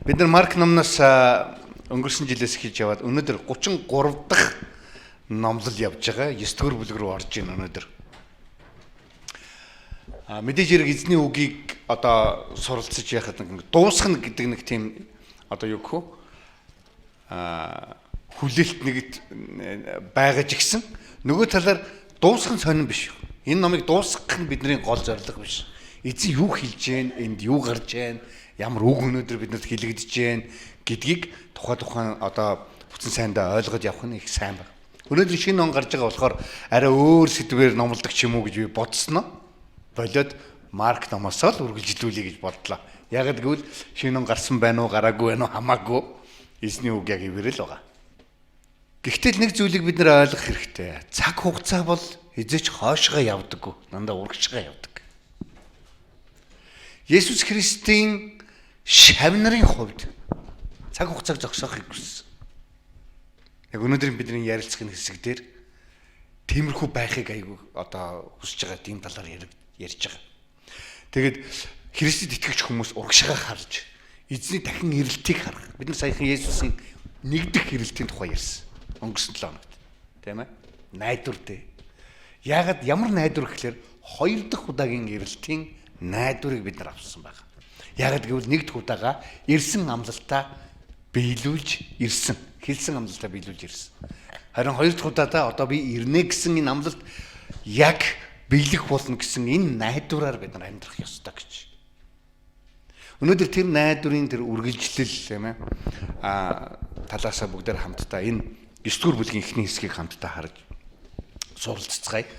Бид нар Марк номноос өнгөрсөн жилээс эхэлж яваад өнөөдөр 33 дахь номлол явж байгаа. 9 дугаар бүлэг рүү орж ийн өнөөдөр. Мэдээж хэрэг эзний үгийг одоо суралцж яхад дуусгах гэдэг нэг тийм одоо юу гэх вэ? Хүлээлт нэгт байгаж гисэн. Нөгөө талаар дуусгах сонирн биш. Энэ номыг дуусгах нь бидний гол зорилго биш. Эзэн юу хэлж гэн, энд юу гарч гэн, ямар үг өнөөдөр биднэрт хэлэгдэж гэн гэдгийг тухайн одоо бүтэн сайндаа ойлгож явах нь их сайн байна. Өнөөдөр шинэ он гарч байгаа болохоор арай өөр сэдвээр номлодог ч юм уу гэж би бодсноо. Болоод Марк номоос л үргэлжлүүлэе гэж бодлоо. Яг гэвэл шинэ он гарсан байна уу, гараагүй байна уу хамаагүй эзний үг яг ивэрэл байгаа. Гэхдээ нэг зүйлийг бид нэр ойлгох хэрэгтэй. Цаг хугацаа бол эзэж хоошоо явдаггүй. Дандаа урагшгаа явдаг. Есүс Христийн шавнарын хувьд цаг хугацааг зогсоохыг хүссэн. Яг өнөөдөр бидний ярилцах хэсэг дээр тиймэрхүү байхыг айгүй одоо хүсэж байгаа тийм талаар ярьж байгаа. Тэгээд Христэд итгэж хүмүүс урагшгаа харж эзний дахин ирэлтийг харах. Бид нар саяхан Есүсийн нэгдэх ирэлтийн тухай ярьсан. Өнгөрсөн 7 хоногт. Тийм ээ? Найдвар дээ. Яагаад ямар найдвар гэхээр хоёр дахь удаагийн ирэлтийн найдварыг бид нар авсан байна. Яагаад гэвэл нэг дахь удаага ирсэн амлалтаа биелүүлж ирсэн. Хэлсэн амлалтаа биелүүлж ирсэн. Харин хоёр дахь удаадаа одоо би ирнэ гэсэн энэ амлалт яг биелэх болно гэсэн энэ найдвараар бид нар амьдрах ёстой гэж. Өнөөдөр тэр найдварын тэр үргэлжлэл тийм ээ талаасаа бүгдээр хамтдаа энэ 9 дугаар бүлгийн эхний хэсгийг хамтдаа харж суралцгаая.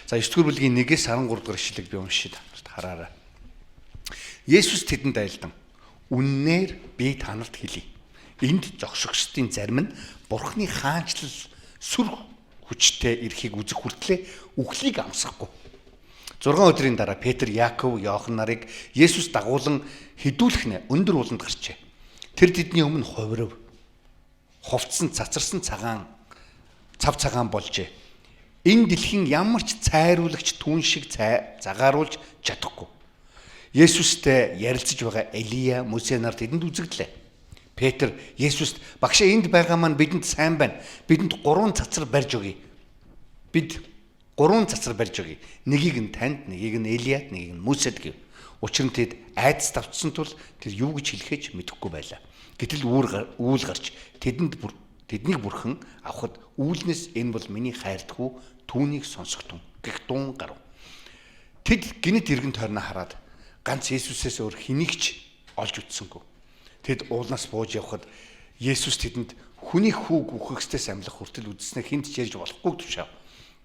За 9 дугаар бүлгийн 1-ээс 13 дугаар ишлэгийг би уншиж хараарай. Есүс тэдэнд айлдан үннээр би танарт хэлье. Энд зогсогчдын зарим нь Бурхны хаанчлал сүр хүчтэй эрхийг үзэх хүртлээр үхлийг амсахгүй. 6 өдрийн дараа Петр, Яаков, Иохан нарыг Есүс дагуулan хідүүлэхнэ өндөр ууланд гарчээ. Тэр тэдний өмнө хувирав. Хувцсан цацарсан цав цагаан болжээ. Энэ дэлхийн ямар ч цайруулагч түн шиг загааруулж чадахгүй. Есүстэй ярилцаж байгаа Элия, Мөсе нар тэдэнд үзэгдлээ. Петр Есүст багшаа энд байгаа маань бидэнд сайн байна. Бидэнд 3 цацар барьж өгье. Бид 3 цацар барьж өгье. Нэгийг нь танд, нэгийг нь Элиад, нэгийг нь Мөсед гэв. Учир нь тэд айдас давтсан тул тэр юу гэж хэлэхэж мэдэхгүй байлаа. Гэтэл үүл гарч тэднийг бүрхэн авахд үүлнээс энэ бол миний хайрдаггүй түүнийг сонсогтун гэх дуун гарав. Тэд гинэт иргэн тойрноо хараад ганц Есүсээс өөр хэнийгч олж үтсэнгүй. Тэд уулнаас бууж явхад Есүс тэдэнд хүний хүүг үхэхстээс амьлах хүртэл үдснээ хинт ч ярьж болохгүй тушаав.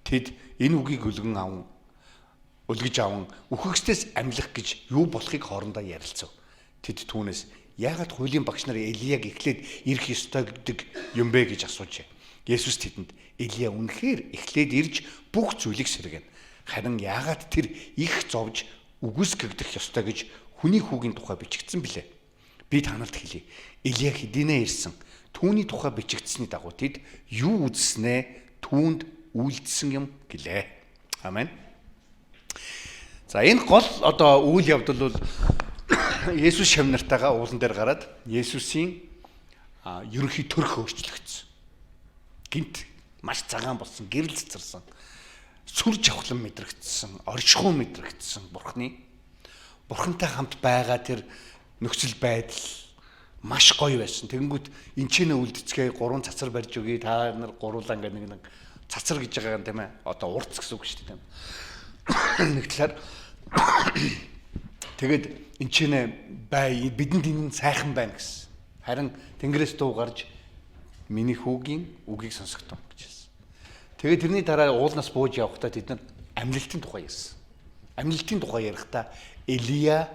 Тэд энэ үгийг өлгөж аван үхэхстээс амьлах гэж юу болохыг хоорондоо ярилцав. Тэд түүнээс яагаад хуулийн багш нар Элияг эхлээд ирэх ёстой гэдэг юм бэ гэж асуужээ. Есүс тэдэнд Элия үнэхээр эхлээд ирж бүх зүйлийг сэргэнэ. Харин яагаад тэр их зовж үгүйсгэгдэх ёстой гэж хүний хүүгийн тухай бичигдсэн билээ. Би танарт хэлье. Элия хэдийнэ ирсэн. Түүний тухай бичигдсэний дагуу тэд юу үзснээ түүнд үйлдсэн юм гэлээ. Амен. За энэ гол одоо үйл явдал бол Есүс шавнартайгаа уулан дээр гараад Есүсийн ерөнхий төрх өөрчлөгдсөн. Гинт маш цагаан болсон, гэрэл цэцэрсэн, сүр жавхлан мэдрэгдсэн, оршихуун мэдрэгдсэн Бурхантай хамт байгаа тэр нөхцөл байдал маш гоё байсан. Тэгэнгүүт энчэнэ үлдэцгээ 3 цацар барьж өгье. Та нар гуруулаа ингээ нэг цацар гэж байгаа юм тийм ээ. Одоо урц гэсэн үг шүү дээ. Нэг талаар тэгээд энчэнэ бай бидэнд энэ сайхан байна гэсэн. Харин Тэнгэрээс дуу гарч миний хүүгийн үгийг сонсогдсон гэж хэлсэн. Тэгээд тэрний дараа уулнаас бууж явхдаа тэд нар амьлалтын тухай ярьсан. Амьлалтын тухай ярихдаа Элия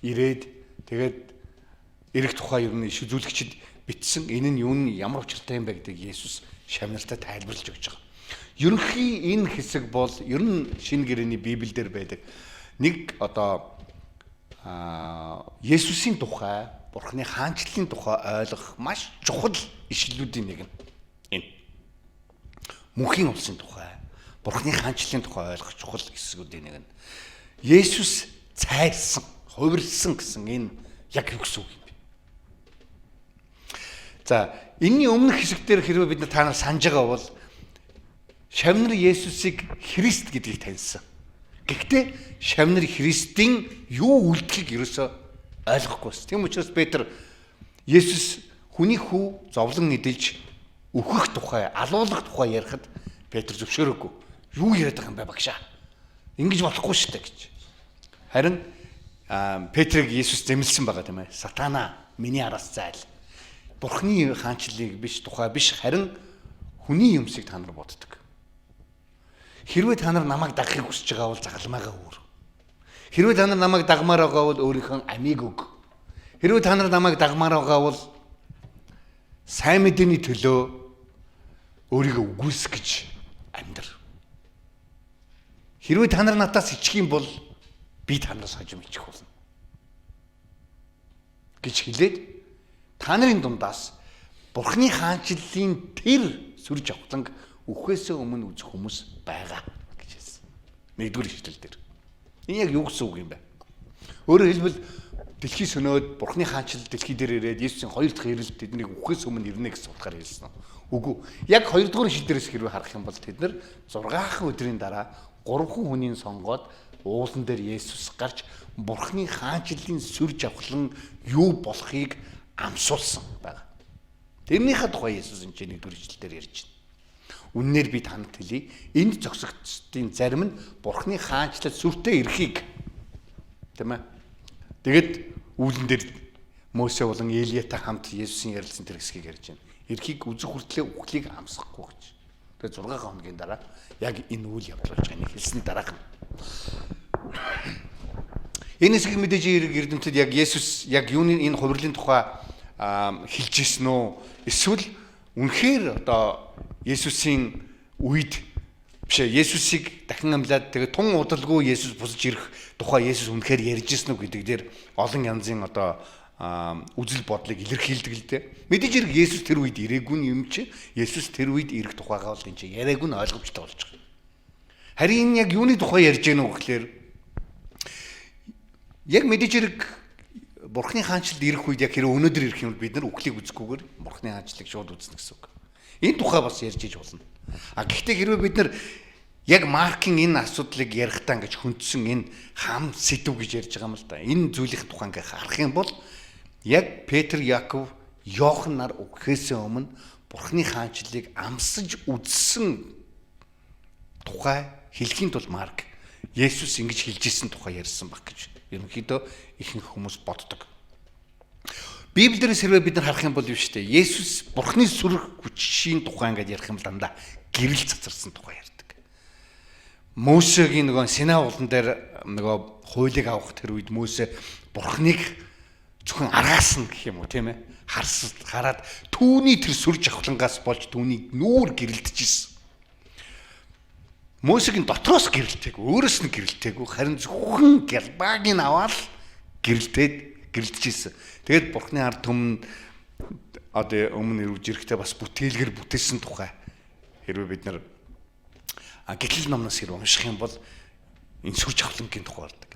ирээд тэгээд эрэх тухай юу нэг шүзүүлэгчд бичсэн энэ нь юу нь ямар учиртай юм бэ гэдэг Есүс шавнартаа тайлбарлаж өгч байгаа. Ерөнхий энэ хэсэг бол ер нь шинэ гэрээний Библиэлд байдаг. Нэг одоо Есүсийн тухай, Бурхны хаанчлалын тухай ойлгох маш чухал ишлүүдийн нэг нь энэ. Мөнхийн улсын тухай, Бурхны хаанчлалын тухай ойлгох чухал хэсгүүдийн нэг нь. Есүс цайрсан, хувирсан гэсэн энэ яг юу гэсэн үг юм бэ? За энэний өмнөх хэсэгдэр хэрвээ бид та нар санаж байгаа бол шавнар Есүсийг Христ гэдгийг таньсан. Гэхдээ шавнар Христийн юу үлдэхийг ерөөсөө ойлгохгүй байсан. Тийм учраас Петр Есүс хүний хүү зовлон эдэлж өөхөх тухай, алуулах тухай ярихад Петр зөвшөөрөөгүй. Юу яриад байгаа юм бэ багшаа? Ингэж болохгүй шүү дээ гэж. Харин Петрийг Есүс зэмлсэн байгаа тийм ээ. Сатана, миний араас зайл. Бурхны хаанчлалыг биш, тухай биш, харин хүний юмсыг та нар боддог. Хэрвээ та нар намайг дагахыг хүсэж байгаа бол загалмайгаа өөр. Хэрвээ та нар намайг дагмаар байгаа бол өөрийнхөө амийг өг. Хэрвээ та нар намайг дагмаар байгаа бол сайн мэдээний төлөө өөрийгөө үгүйсгэж амьдр. Хэрвээ та нар надаас ичих юм бол би танаас хожим ичих болно. гэж хэлээд та нарын дундаас Бурхны хаанчлалын тэр сүр жавхланг үхээсээ өмнө үзэх хүмүүс байгаа гэж хэлсэн. Нэгдүгээр ишлэл дээр. Энэ яг юу гэсэн үг юм бэ? Өөрөөр хэлбэл дэлхий сөнөөд Бурхны хаанчлал дэлхий дээр ирээд Есүсийн хоёр дахь ирэлт тэднийг үхээс өмнө ирнэ гэсэн утгаар хэлсэн. Үгүй. Яг хоёрдугаар ишлэл дээрээс хэрвээ харах юм бол тэд нар 6 өдрийн дараа 3 хүнийг сонгоод уулан дээр Есүс гарч Бурхны хаанчлалын сүр жавхлан юу болохыг амсуулсан байна. Тэрнийхээ тухай Есүс энэ нэгдүгээр ишлэлээр ярьж байна. Үннээр би танад хэлье. Энд зогсогчдын зарим нь Бурхны хаанчлал сүртэй ирэхийг тийм ээ. Тэгэд үүлэн дээр Мосе болон Елиятай хамт Есүсийн ярилцсан тэр хэсгийг ярьж байна. Ирэхийг үзэх хүртлээр үхлийг амсахгүй гэж. Тэгээд 6 хоногийн дараа яг энэ үйл явдал болж байгааг хэлсэн дараахан. Энэ хэсгийг мэдээж эрдэмтэд яг Есүс яг юуны энэ хувирлын тухай хэлж ирсэн үү? Эсвэл үнэхээр одоо Есүсийн үед биш Есүсийг дахин амьлаад тэгээд тун удалгүй Есүс бусаж ирэх тухай Есүс үнэхээр ярьж ирсэн үү гэдэг дээр олон янзын одоо үзэл бодлыг илэрхийлдэг л дээ. Мэдээж хэрэг Есүс тэр үед ирээгүй юм чи Есүс тэр үед ирэх тухайгаа бол энэ чи яриаггүй нь ойлгомжтой болж байгаа. Харин энэ яг юуны тухай ярьж гэнэ үү гэхээр яг мэдээж хэрэг Бурхны хаанчлалд ирэх үед яг хэрэг өнөөдөр ирэх юм бол бид нар үхлийг үзэхгүйгээр Бурхны хаанчлалыг шууд үзнэ гэсэн үг. Энэ тухай бас ярьж иж болно. Гэхдээ хэрвээ бид нар яг Маркийн энэ асуудлыг ярихдаа ингэж хөндсөн энэ хам сэдв гэж ярьж байгаа юм л да. Энэ зүйлийн тухай ингээ харах юм бол яг Петр, Яков, Иохан нар үхэхээс өмнө Бурхны хаанчлалыг амсаж үзсэн тухай хэлхийн тулд Марк Есүс ингэж хэлж ирсэн тухай ярьсан баг гэж ерөнхийдөө ихэнх хүмүүс боддог. Библиэрээс хэрвээ бид нар харах юм бол юу штэ Есүс Бурхны сүр хүчийн тухай ингээд ярих юм бол дандаа гэрэл цацарсан тухай ярьдаг. Мосегийн нөгөө Синай уулан дээр нөгөө хуулийг авах тэр үед Мосе Бурхныг зөвхөн аргаасан гэх юм уу тийм ээ хараад түүний тэр сүр жавхлангаас болж түүнийг нүүр гэрэлтжсэн. Мосегийн дотроос гэрэлтэйг өөрөөс нь гэрэлтэйг харин зөвхөн галбагийн аваад гэрэлтжсэн. Тэгээд Бурхны ард түмэн одоо өмнө ирж ирэхдээ бас бүтээлгэр бүтээсэн тухай хэрвээ бид нар гитлэл номноос хэрэг унших юм бол энэ сүр жавхлангийн тухай болдог.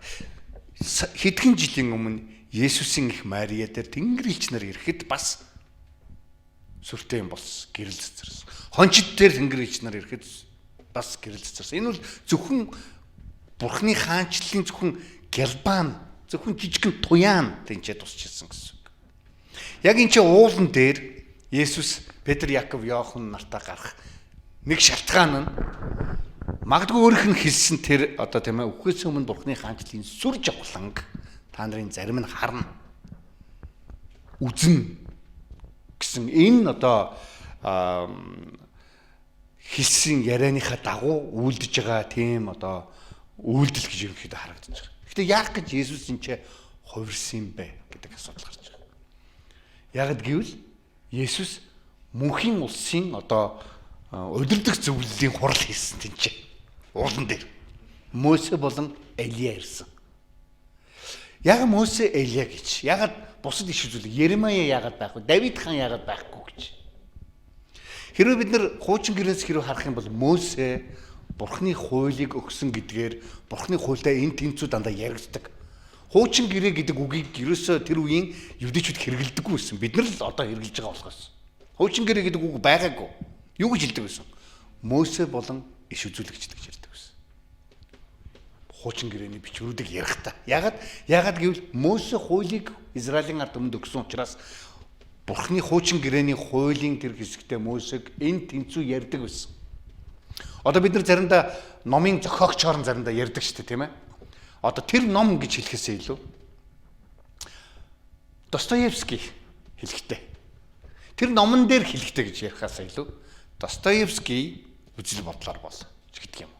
Хэдхэн жилийн өмнө Есүсийн их Мария дээр Тэнгэр элч нар ирэхэд бас сүртэй юм болсон. Гэрэл цэцэрсэн. Хончид дээр Тэнгэр элч нар ирэхэд бас гэрэл цэцэрсэн. Энэ бол зөвхөн Бурхны хаанчлалын зөвхөн галбаан, зөвхөн жижигхэн туяан тэнцээ тусчихсан гэсэн үг. Яг энэ чинь уулан дээр Есүс Петр, Яков, Иохан нартай гарах нэг шалтгаан нь магадгүй өөрийнх нь хэлсэн тэр одоо тийм ээ үхээс өмнө Бурхны хаанчлалын сүр жавхланг та нарын зарим нь харна. Үзэн гэсэн энэ одоо хэлсэн ярианыхаа дагуу үйлдэж байгаа тийм одоо үйлдэл гэж ерөнхийдөө харагдаж байгаа. Гэхдээ яах гэж Есүс энэ ч хувирсан юм бэ гэдэг асуудал гарч байгаа. Ягд гэвэл Есүс мөнхийн улсын одоо удирдах зөвлөлийн хурал хийсэн тэнцээ. Уулан дээр Мосе болон Элия ирсэн. Яг Мосе Элия гэж. Ягаад бусад иш үзүүлэг Еремая ягаад байхгүй, Давид хаан ягаад байхгүй гэж. Хэрвээ бид нар хуучин гэрээс хэрвээ харах юм бол Мосе Бурхны хуулийг өгсөн гэдгээр Бурхны хуультай энэ тэнцүү дандаа яригддаг. Хуучин гэрээ гэдэг үгийг ерөөсөө тэр үеийн юдичуд хэрэгэлдэггүй байсан. Бид нар л одоо хэрэгжилж байгаа болохоос. Хуучин гэрээ гэдэг үг байгаагүй. Юу гэж хэлдэг вэ? Мөсө болон иш үзүүлэгчд гэж ярьдаг байсан. Хуучин гэрээний бичвэрүүдийг ярихдаа. Ягаад гэвэл Мөсө хуулийг Израилийн ард түмэнд өгсөн учраас Бурхны хуучин гэрээний хуулийн тэр хэсэгтээ Мөсөг энэ тэнцүү ярьдаг байсан. Одоо бид нар заримдаа номын зохиогчоор заримдаа ярьдаг шүү дээ, тийм ээ. Одоо тэр ном гэж хэлэхээсээ илүү Достоевский хэлэхтэй. Тэр номон дээр хэлэхтэй гэж ярихаасаа илүү Достоевский үзэл бодлоор бол гэдэг юм.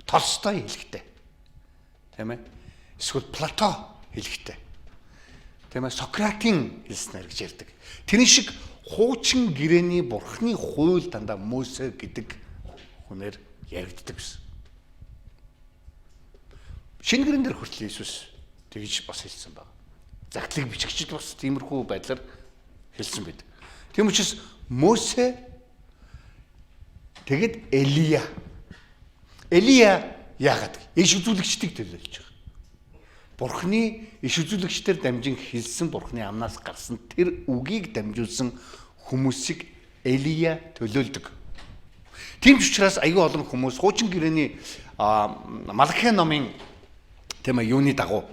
Толстой хэлэхтэй. Тийм ээ. Эсвэл Плато хэлэхтэй. Тийм ээ. Сократын хэлснээр гэж ярьдаг. Тэрэн шиг хуучин гэрээний Бурхны хууль дандаа Мөсө гэдэг хүнээр яригддаг гэсэн. Шинэ гэрэн дээр хүртэл Иесус тэгж бас хэлсэн байна. Загтлыг бичгчд бас тиймэрхүү байдлаар хэлсэн байд. Тийм учраас Мөсө тэгэд Элия яагаад иш үзүүлэгчдийг төлөөлж байгаа. Бурхны иш үзүүлэгчдэр дамжин хэлсэн Бурхны амнаас гарсан тэр үгийг дамжуулсан хүмүүсийг Элия төлөөлдөг. Тийм ч учраас аюу олон хүмүүс хуучин гэрээний Малахи номын тийм ээ юуны дагуу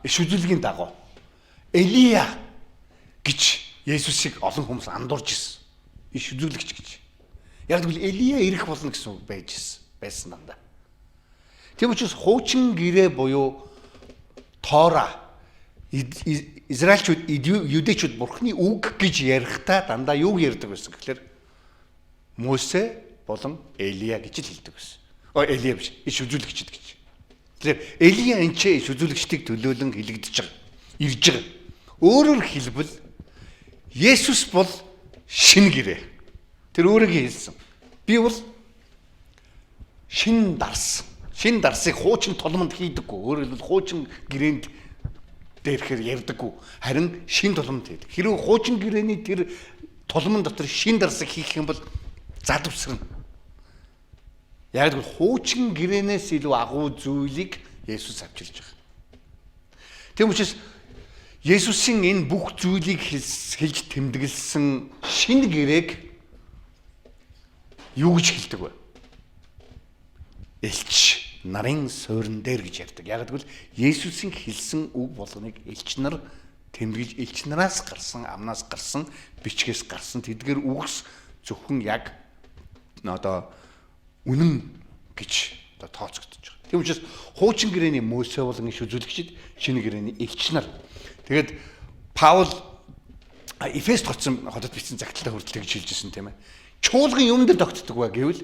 иш үзүүлгийн дагуу Элия гэж Есүсийг олон хүмүүс андуурж ирсэн. Иш үзүүлэгч гэж. Яг тэгвэл Элия ирэх болно гэсэн үг байсан дандаа. Тийм учраас хуучин гэрээ буюу Тора Израильчууд юдэчүүд Бурхны үг гэж ярихдаа дандаа юу ярьдаг байсан гэхээр Мөсө болон Элия гэж л хэлдэг байсан. Элия биш, иш үзүүлэгчд гэж. Тэгэхээр Элия энэ ч иш үзүүлэгчдийг төлөөлөн хэлэгдэж байгаа. Ирж байгаа. Өөрөөр хэлбэл Есүс бол шинэ гэрээ. Тэр өөрөөгөө хэлсэн. Би бол шинэ дарс. Шинэ дарсыг хуучин толгомонд хийдэггүй. Өөрөөр хэлбэл хуучин гэрээнд дээрхээр ярьдаггүй. Харин шинэ толгомонд хийдэг. Хэрвээ хуучин гэрээний тэр толгомон дотор шинэ дарсыг хийх юм бол задвсарна. Яг л хуучин гэрээнээс илүү агуу зүйлийг Есүс авчирч байгаа. Тийм учраас Есүсийн энэ бүх зүйлийг хэлж тэмдэглэсэн шинэ гэрээг юу гэж хэлдэг вэ? Элч нарын суурин дээр гэж ярьдаг. Яг гэвэл Есүсийн хэлсэн үг болгоныг элч нар тэмдэглэж элч нараас гарсан, амнаас гарсан, бичгээс гарсан тэдгээр үгс зөвхөн яг одоо үнэн гэж одоо тооцогдож байгаа. Тийм учраас хуучин гэрээний Мөсө болон иш үзүүлэгчид шинэ гэрээний элч нар. Тэгээд Паул Эфест хотсон хотод бичсэн загталтаа хүртэл гэж хэлжсэн тийм ээ. Чуулган юм дээр тогтдог ба гэвэл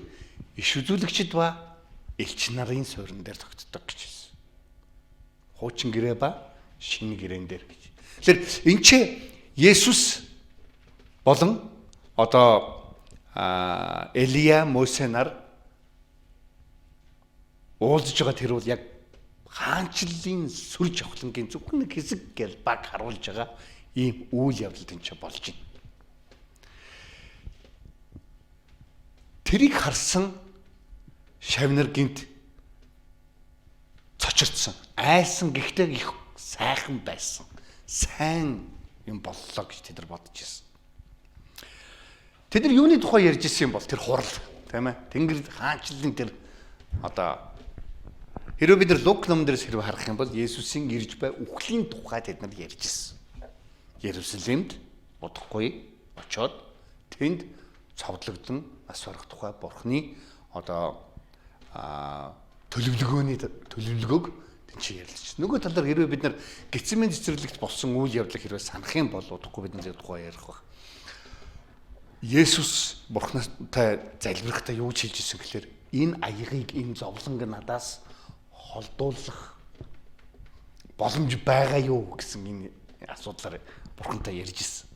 иш үзүүлэгчид ба элч нарын суурин дээр тогтдог гэж хэлсэн. Хуучин гэрээ ба шинэ гэрээн дээр гэж. Тэгэхээр энэ ч Есүс болон одоо Элия, Мөсө нар уулзж байгаа тэр бол яг хаанчлалын сүр жавхлангийн зөвхөн нэг хэсэг гэл баг харуулж байгаа ийм үйл явдал энэ ч болж байна. Тэрийг харсан шавнар гинт цочирдсан, айсан гэхдээ их сайхан байсан. Сайн юм боллоо гэж тэд нар бодож ирсэн. Тэд нар юуны тухай ярьж ирсэн юм бол тэр хурал, тийм ээ? Тэнгэр хаанчлалын тэр одоо хэрвээ бид нар Лук номон дээрс хэрвээ харах юм бол Есүсийн ирж бай үхлийн тухай тэд нар ярьж ирсэн. Иерусалимд удахгүй очоод тэнд цовдлогдсон нас барах тухай Бурхны одоо төлөвлөгөөг тэнцээ ярилж. Нөгөө талаар хэрвээ бид нар Гецсеман цэцэрлэгт болсон үйл явдлыг хэрвээ санах юм бол удахгүй бид нар тухай ярих баг. Есүс Бурхантай залбирахдаа юу гэж хэлж ирсэн гэхээр энэ аягийг энэ зовлонг надаас холдуулах боломж байгаа юу гэсэн энэ асуудлаар Бурхантай ярьж ирсэн.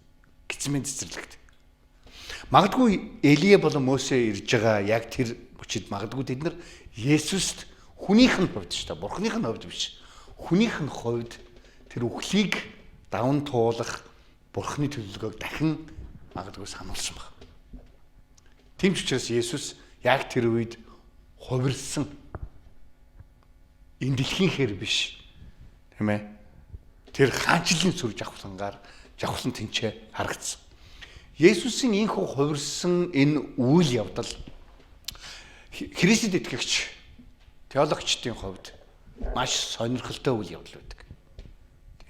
Гецсеман цэцэрлэгт. Магадгүй Элия болон Мөсө ирж байгаа яг тэр хүчит магадгүй тэд нар Есүст хүнийх нь хувьд ч та Бурханых нь хувьд биш. Хүнийх нь хувьд тэр үхлийг даван туулах Бурханы төлөвлөгөөг дахин магадгүй сануулсан баг. Тийм ч учраас Есүс яг тэр үед хувирсан энэ дэлхийнхээр биш. Тийм ээ. Тэр хаанчлалын сүр жавхлан тэнцээ харагдсан. Есүсийн инхүү хувирсан энэ үйл явдал Христэд итгэгч теологчдын хувьд маш сонирхолтой үйл явдал байдаг.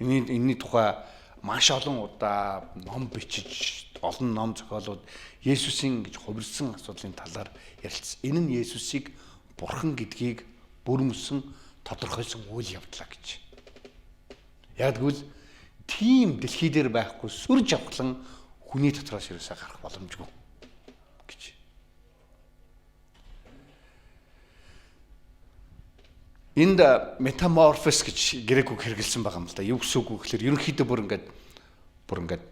Энийний тухай маш олон удаа ном бичиж, олон ном зохиолууд Есүсийн гэж хувирсан асуудлын талаар ярилцсан. Энэ нь Есүсийг Бурхан гэдгийг бүрмөсөн тодорхойлсон үйл явдлаа гэж. Яг тэгвэл тийм дэлхий дээр байхгүй сүр жавхлан хүний дотроос ерөөсөө гарах боломжгүй гэж. Энд метаморфос гэж грек үг хэрэгэлсэн байгаа юм л да. Юу гэсэн үг вэ гэхээр ерөнхийдөө бүр ингээд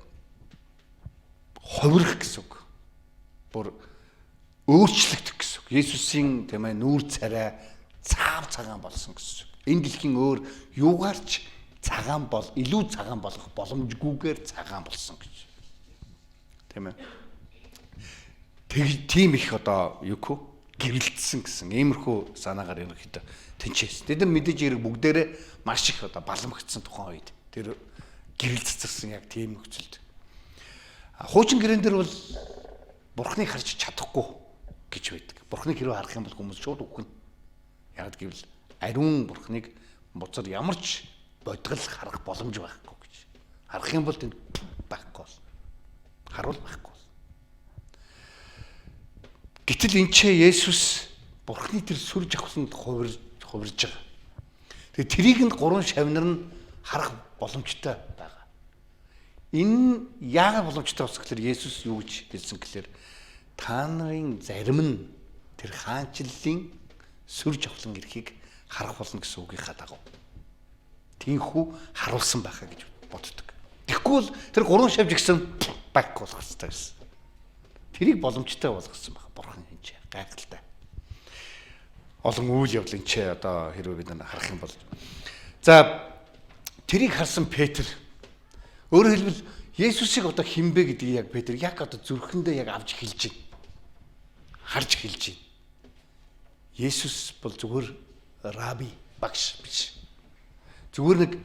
хувирах гэсэн үг. Бүр өөрчлөгдөх гэсэн үг. Есүсийн тийм ээ нүүр царай цаав цагаан болсон гэсэн үг. Энэ дэлхийн өөр юугаарч цагаан илүү цагаан болох боломжгүйгээр цагаан болсон гэж. Тийм ээ. Тийм их одоо юу гэх гэрэлтсэн гэсэн иймэрхүү санаагаар ерөнхийдөө тэнчээс. Тэд нар мэдээж хэрэг бүгдээрээ маш их одоо баламгдсан тухайн үед тэр гэрэлцсэн яг тийм нөхцөлд. Хуучин гэрэн дээр бол Бурхныг харж чадахгүй гэж байдаг. Бурхныг хэрвээ харах юм бол хүмүүс шууд үхнэ. Яг гэвэл ариун Бурхныг буцаад ямар ч бодгол харах боломж байхгүй гэж. Харах юм бол тэнд байхгүй бол. Харуул байхгүй бол. Гэтэл энэ ч Есүс Бурхны тэр сүр жавхланд хувирж байгаа. Тэгээ трийг нь гурван шавнар нь харах боломжтой байгаа. Энэ яагаад боломжтой болсон гэхээр Есүс юу гэж хэлсэн гэхээр та нарын зарим нь тэр хаанчлалын сүр жавхлан эрхийг харах болно гэсэн үгийнхаа дагуу. Тинхүү харуулсан байхаа гэж боддог. Тэгэхгүй бол тэр гурван шавж гисэн байхгүй болох хэрэгтэй байсан. Тэрийг боломжтой болгосон байна. Бурхан энэ гайхалтай. Олон үйл явдлын ч одоо хэрвээ бид харах юм бол за тэрийг харсан Петр өөрөөр хэлбэл Есүсийг одоо хинбэ гэдгийг яг Петр яг одоо зүрхэндээ яг авч хэлж байна. Харж хэлж байна. Есүс бол зүгээр раби багш биш. Зүгээр нэг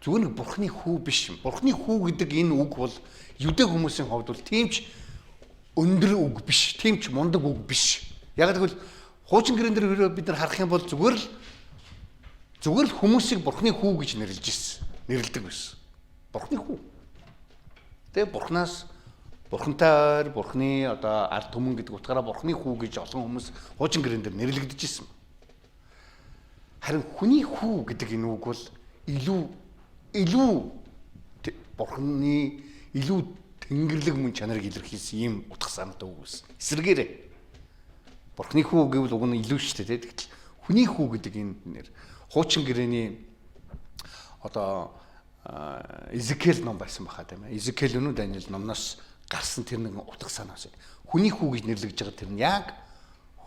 Бурхны хүү биш юм. Бурхны хүү гэдэг энэ үг бол юдэ хүмүүсийн хувьд бол тийм ч өндөр үг биш, тийм ч мундаг үг биш. Яг тэгвэл хуучин гэрэн дээр бид нар харах юм бол зүгээр л хүмүүсийг Бурхны хүү гэж нэрлдэг байсан. Бурхны хүү. Тэгээ Бурхантай ойр, Бурхны одоо ард түмэн гэдэг утгаараа Бурхны хүү гэж олон хүмүүс хуучин гэрэн дээр нэрлэгдэж ирсэн. Харин хүний хүү гэдэг энэ үг бол илүү Бурхны илүү тэнгэрлэг мөн чанарыг илэрхийлсэн ийм утга санаатай үг байсан. Эсвэргээрээ Бурхны хүү гэвэл уг нь илүү шүү дээ. Тэгтэл хүний хүү гэдэг энэ нэр хуучин гэрээний одоо Изекэл ном байсан баха тийм ээ. Изекэл өнөө Даниэл номноос гарсан тэр нэг утга санаас. Хүний хүү гэж нэрлэгдэж байгаа тэр нь яг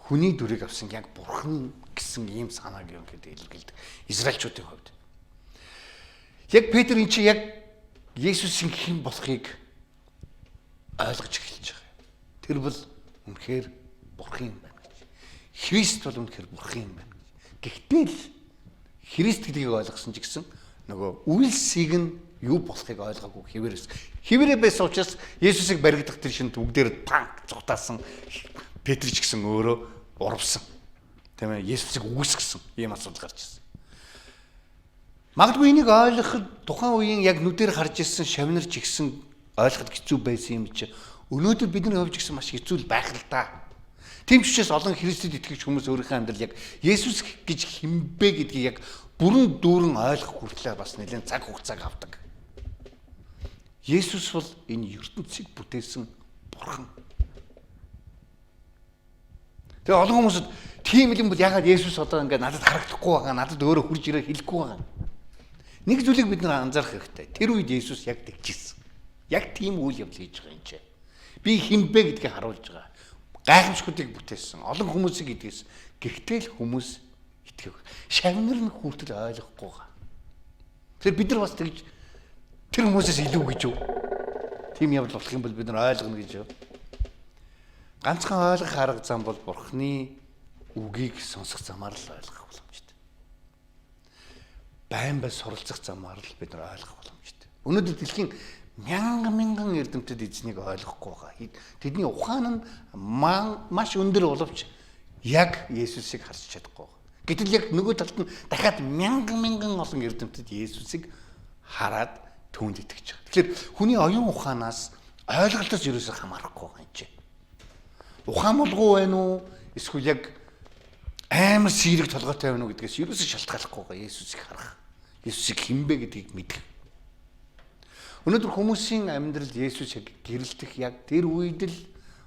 хүний дүрийг авсан яг Бурхан гэсэн ийм санааг юм гэдэг илэрхийлдэг. Израильчуудын хувьд. Яг Петр энэ чи яг Есүсийн хэн болохыг ойлгож эхэлж байгаа. Тэр бол үнэхээр Бурхан юм байна гэж. Христ бол үнэхээр Бурхан юм байна гэж. Гэхдээ л Христ гэдгийг ойлгосон ч гэсэн нөгөө үйлсийг нь юу болохыг ойлгоогүй хэвээрээс. Хэвээрээ байсан учраас Есүсийг баригдах тэр шинэ бүгдээр танк зугатаасан Петр ч гэсэн өөрөө урвсан. Тийм ээ, Есүсийг үгүйсгэсэн ийм асуудал гарч ирсэн. Магадгүй энийг ойлгоход тухайн үеийн яг нүдээр харж ирсэн шавнар ч ихсэн ойлгоход хэцүү байсан юм чи. Өнөөдөр бидний хувьд гэсэн маш хэцүү л байх л да. Тийм ч учраас олон Христэд итгэж хүмүүс өөрийнхөө амьдрал яг Есүс гэж хинбэ гэдгийг яг бүрэн дүүрэн ойлгох хүртлээр бас нэлээд цаг хугацааг авдаг. Есүс бол энэ ертөнцийг бүтээсэн Бурхан. Тэгээ олон хүмүүсд тийм юм бол ягаад Есүс одоо ингээд надад харагдахгүй байгаа, надад өөрөө хурж ирээ хэлэхгүй байгаа. Нэг зүйлийг бид нар анзаарах хэрэгтэй. Тэр үед Есүс яг тэгчихсэн. Яг тийм үйл явдал хийж байгаа юм чи. Би хинбэ гэдгийг харуулж байгаа. Гайхамшгуудыг бүтээсэн. Олон хүмүүсийг идэгсэн. Гэхдээ л хүмүүс итгэв. Шавнар нь хүртэл ойлгохгүй байгаа. Тэгэхээр бид нар бас тэгж тэр хүмүүсээс илүү гэж юу? Тийм явдал болох юм бол бид нар ойлгоно гэж юу? Ганцхан ойлгох арга зам бол Бурхны үгийг сонсох замаар л ойлгох боломжтой. Байн суралцах замаар л бид нар ойлгох боломжтой. Өнөөдөр дэлхийн мянган эрдэмтэд эзнийг ойлгохгүй байгаа. Тэдний ухаан нь маш өндөр боловч яг Есүсийг харж чадахгүй байгаа. Гэтэл яг нөгөө талд нь дахиад мянган олон эрдэмтэд Есүсийг хараад түүнд итгэж байгаа. Тэгэхээр хүний оюун ухаанаас ойлголтоос ерөөсөө хамаарахгүй байгаа юм чи. Ухаан болгүй байна уу? Эсвэл яг амар сэрэг толгойтой байна уу гэдгээс ерөөсөө шалтгааллахгүй байгаа. Есүсийг харах. Есүсийг хинбэ гэдгийг мэдэх. Өнөөдөр хүмүүсийн амьдралд Есүсийг гэрэлтэх яг тэр үед л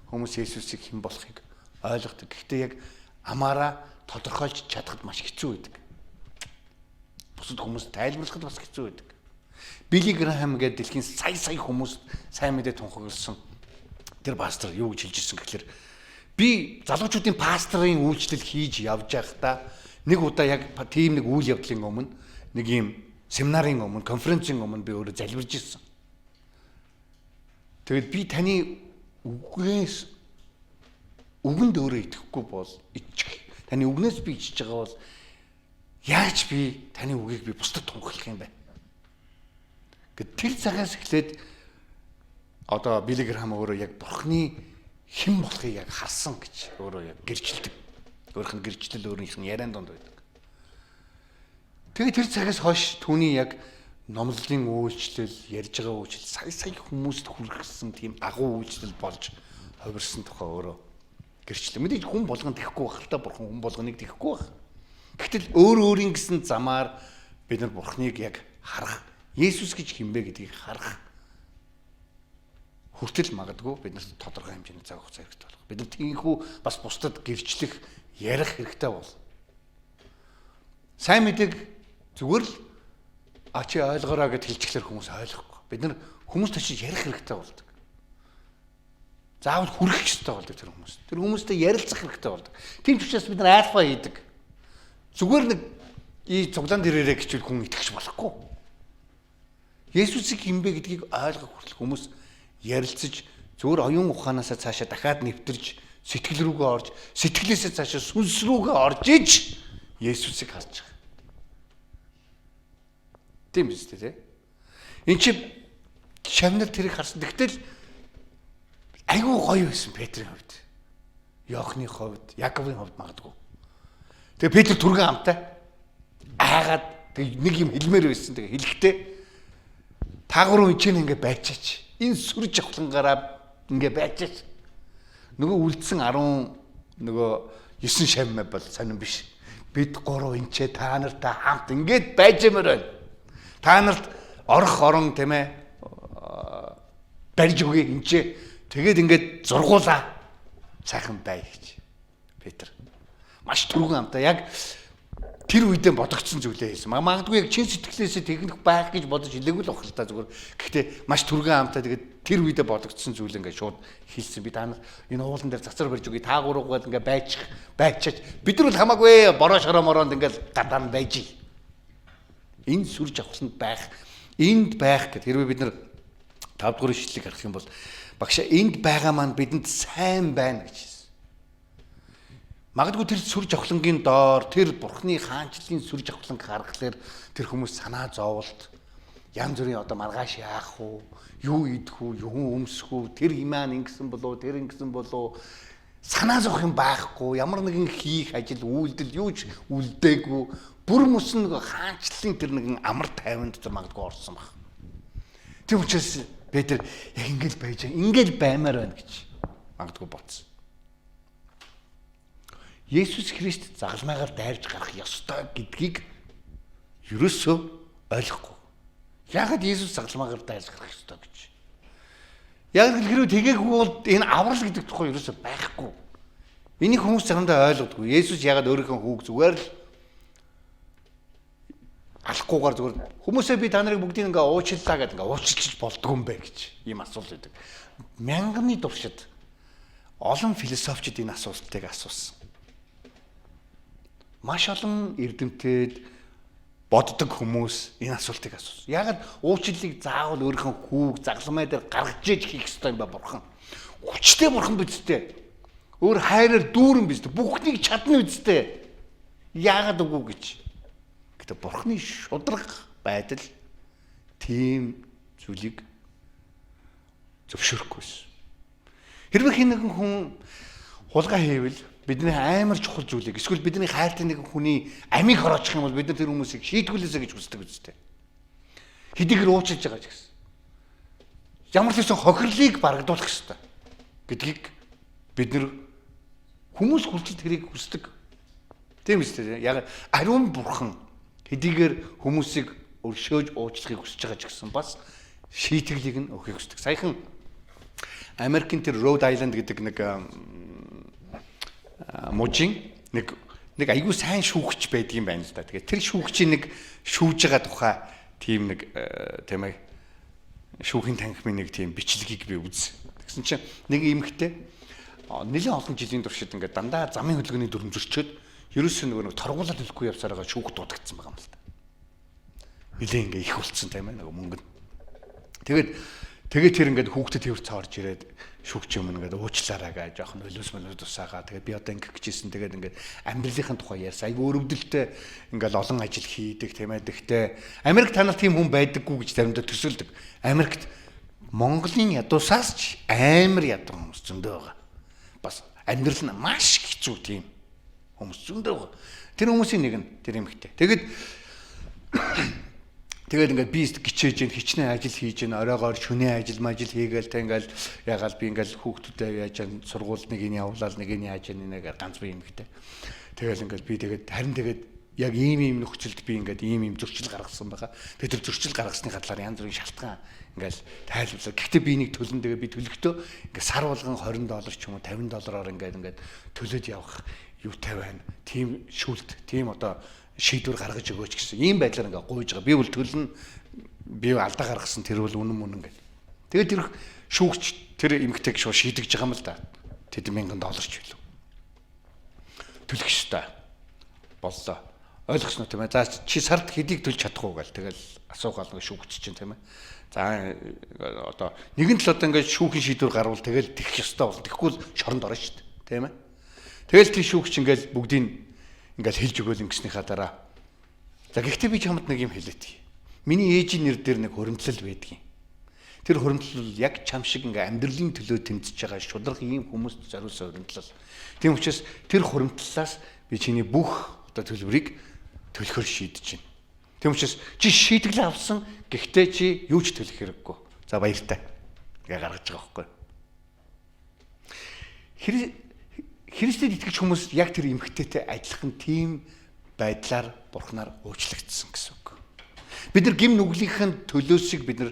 хүмүүс Есүсийг хэн болохыг ойлгодог. Гэхдээ яг амаараа тодорхойлж чадахд маш хэцүү байдаг. Бусад хүмүүс тайлбарлахад бас хэцүү байдаг. Билли Грэхэм гэдэг дэлхийн сая хүмүүс сайн мэдээ тунхагласан тэр пастор юу гэж хэлж ирсэн гэхээр би залуучуудын пасторын үйлчлэл хийж явж байхдаа нэг удаа яг тийм нэг үйл явдлын өмнө нэг юм семинарын өмнө конференцийн өмнө би өөрөө залбирж ирсэн. Тэгэд би таны үгээс үгэнд өөрөө итгэхгүй бол таны үгнээс би ичж байгаа бол яаж би таны үгийг би бусдад тунхаглах юм бэ? Гэт тэр цагаас эхлээд одоо Билли Грэхэм өөрөө яг Бурхны хэн болохыг яг харсан гэж өөрөө яг гэрчилдэг. Өөрийнх нь гэрчлэл өөрийнх нь яриан донд байдаг. Тэгээд тэр цагаас хойш түүний яг номлолын үйлчлэл, ярьж байгаа үйлчлэл сая хүмүүст хүргэсэн тийм агуу үйлчлэл болж хувирсан тухай өөрөө гэрчлэл. Мэдээж хүн болгонд тэхгүй байх л та Бурхан хүн болгоныг тэхгүй байх. Гэтэл өөрийн гэсэн замаар бид нар Бурхныг яг харах, Есүс гэж хинбэ гэдгийг харах хүртэл магадгүй бид нарт тодорхой хэмжээний цаг хугацаа хэрэгтэй болох. Бид нар тийхүү бас бусдад гэрчлэх, ярих хэрэгтэй бол. Сайн мэдээг зүгээр л чи ойлгоорой гэж хэлчихлээр хүмүүс ойлгохгүй. Бид нар хүмүүст очиж ярих хэрэгтэй болдог. Заавал хүрэх хэрэгтэй болдог тэр хүмүүс. Тэр хүмүүстэй ярилцах хэрэгтэй болдог. Тийм ч учраас бид нар альфа хийдэг. Зүгээр нэг цуглаан дээрээ гэчүүл хүн итгэж болохгүй. Есүсийг хинбэ гэдгийг ойлгох хүртэл хүмүүс ярилцаж зүгээр оюун ухаанаасаа цаашаа дахиад нэвтэрж сэтгэл рүүгээ орж сэтгэлээсээ цаашаа сүнс рүүгээ орж иж Есүсийг харж байгаа. Тийм биз дээ. Энд чи шавнал тэрийг харсан. Тэгтэл айгүй гоё байсан Петрийн хувьд. Иохны хувьд, Яаковын хувьд магадгүй. Тэгээ Петр түргэн амтай аагаад нэг юм хэлмээр байсан. Тэгээ хэлэхдээ та гурав энэ ингээ байчаач. Энэ сүр жавхлангаараа ингээ байчаач. Нөгөө үлдсэн 9 шавмаа бол сонирн биш. Бид гурав энэ та нартай хамт ингээд байж юмэр байна. Та нарт орох орон тийм ээ барьж өгье энэ. Тэгээд ингээд зургуулаа. Сайхан бай гэж. Петр маш түргэн амтаа яг тэр үедээ бодогдсон зүйлээ хийсэн. Магадгүй яг чин сэтгэлээсээ техник байх гэж бодож хэлээгүй л бах л та зүгээр. Гэхдээ маш түргэн амтаа тэгээд тэр үедээ бодогдсон зүйл ингээд шууд хэлсэн. Би та нар энэ уулан дээр цацар барьж өгье. Та гурваад ингээд байчаач. Бид нар бол хамаагүй бороо шороо моронд ингээд гадаан байж. Энэ сүр жавхланд байх, энд байх гэдэг. Хэрвээ бид нар 5 дугаар ишлэлийг харах юм бол багшаа энд байгаа маань бидэнд сайн байна гэж. Магадгүй тэр сүр жавхлангийн доор тэр Бурхны хаанчлалын сүр жавхланг харахаар тэр хүмүүс санаа зовлт янз бүрийн одоо маргааш яах уу, юу идэх үү, юу өмсөх үү, тэр имаан ингэсэн болов, тэр ингэсэн болов санаа зовх юм байхгүй, ямар нэгэн хийх ажил, үйлдэл юу ч үлдээгүй, бүр мөсөн нэг хаанчлалын тэр нэгэн амар тайван дотор магадгүй орсон баг. Тэр учраас Петр яг ингээл байж, ингээл баймаар байна гэж магадгүй бодсон. Есүс Христ загалмайгаар дайрж гарах ёстой гэдгийг ерөөсөө ойлгохгүй. Яагаад Есүс загалмайгаар дайрж гарах ёстой гэж? Яг хэрвээ тэгээгүй бол энэ аврал гэдэг тухай ерөөсөө байхгүй. Энийг хүмүүс заримдаа ойлгодгүй. Есүс яагаад өөрийнхөө хүүг зүгээр л алахгүйгээр зүгээр хүмүүсээ би та нарыг бүгдийг ингээ уучлалаа гэдэг ингээ уучлчих болдгоо юм бэ гэж ийм асуулт өгдөг. Мянганы туршид олон философчид энэ асуултыг асуусан. Маш олон эрдэмтэд боддог хүмүүс энэ асуултыг асуусан. Яагаад уучлалыг заавал өөрийнхөө хүүг загламай дээр гаргаж иж хийх ёстой юм бэ бурхан? Хүчтэй бурхан биз дээ. Өөр хайраар дүүрэн биз дээ. Бүхнийг чадна биз дээ. Яагаад үгүй гэж. Гэтэ бурханы шударга байдал тийм зүйлийг зөвшөөрөхгүйсэн. Хэрвээ хэн нэгэн хүн хулгай хийвэл бидний амар чухал зүйлийг эсвэл бидний хайртай нэгэн хүний амийг хороочих юм бол бид нар тэр хүмүүсийг шийтгүүлээсэ гэж хүсдэг үстэй. Хэдийгээр уучлж байгаа ч гэсэн. Ямар ч байсан хохирлыг барагдуулах хэрэгтэй гэдгийг бид нар хүмүүс хүртэл тэрийг хүсдэг. Тийм үстэй. Яг ариун бурхан хэдийгээр хүмүүсийг өршөөж уучлахыг хүсэж байгаа ч гэсэн бас шийтгэлийг нь өгөхийг хүсдэг. Саяхан Америкийн тэр Rhode Island гэдэг нэг мужийн нэг айгүй сайн шүүгч байдгийн байна л да. Тэгээд тэр шүүгчийн нэг шүүж байгаа тухай тийм нэг тийм ээ шүүхийн танхимын нэг тийм бичлэгийг би үзсэн. Тэгсэн чинь нэг эмэгтэй нэлээд олон жилийн туршид ингээд дандаа замын хөдөлгөөний дүрм зөрчөөд ерөөсөө нэг торгуулаад хэлэхгүй явсараа шүүгт дуудагдсан байгаа юм л да. Нэлээд ингээд их болцсон тийм ээ нэг мөнгө. Тэгээд тэр ингээд хүүхдэд тэрч цаарж ирээд шүүгч юм ингээд уучлаарай гэж жоохон өлөөс мөлөө тусаагаа. Тэгээд би одоо ингээд гэжсэн. Тэгээд ингээд амьдралынхаа тухай ярьсан. Айгу өрөвдөлтөй ингээд олон ажил хийдэг тийм ээ. Гэхдээ Америк танал тийм хүн байдаггүй гэж заримдаа төсөөлдөг. Америкт Монголын ядуусаас ч амар ядар хүмүүс зөндөө байгаа. Бас амьдрал нь маш хэцүү тийм хүмүүс зөндөө байгаа. Тэр хүмүүсийн нэг нь тэр эмэгтэй. Тэгээд ингээд би гिचээж гин хичнээн ажил хийж гин оройгоор шөнийн ажил хийгээл тэ ингээл ягаал би ингээл хүүхдүүдэд яаж гин сургууль нэг нь явуулаад нэг нь яаж гин нэг ганц бие юмхтэй. Тэгэл ингээд би харин яг ийм нөхцөлд би ингээд ийм зөрчил гаргасан байгаа. Тэгээд тэр зөрчил гаргасны хадлаар янз бүрийн шалтгаан ингээл тайлбарлаа. Гэхдээ би нэг төлөн би төлөхдөө ингээд сар болгон $20 ч юм уу $50 ингээд төлөөд явах юутай байна. Тийм шүүлт, тийм одоо шийдвэр гаргаж өгөөч гэсэн ийм байдлаар ингээ гуйж байгаа. Би бол төлнө би алдаа гаргасан тэр бол үнэн гэдэг. Тэгээд тэр шүүгч тэр эмэгтэйг шууд шийдэж байгаа юм л да. $1000 ч билүү. Төлөх ёстой. Боллоо. Ойлгосноо тийм ээ. За чи сард хэдийг төлж чадах уу гээл тэгэл асуугаал ингээ шүүгч чинь тийм ээ. За одоо нэгэн л одоо ингээ шүүхийн шийдвэр гарвал тэгэл тэгэх ёстой бол тэгэхгүй л шоронд орно шүү дээ. Тийм ээ. Тэгэл тэр шүүгч ингээл бүгдийг ингээл хэлж өгөөл ингэснийхаа дараа. За гэхдээ би чамд нэг юм хэлээд. Миний ээжийн нэр дээр нэг хуримтлал байдгийн. Тэр хуримтлал яг чам шиг ингээ амьдралын төлөө тэмцэж байгаа шударга ийм хүмүүст зориулсан хуримтлал. Тийм учраас тэр хуримтлалаас би чиний бүх одоо төлбөрийг төлөхөр шийдэж байна. Тийм учраас чи шийдэглээ авсан. Гэхдээ чи юу ч төлөх хэрэггүй. За баяртай. Ингээ гаргаж байгаа байхгүй. Христэд итгэж хүмүүс яг тэр эмхтэйтэй адилхан тийм байдлаар Бурханаар уучлагдсан гэсэн үг. Бид нар гим нүглийнхэн төлөөсийг бид нар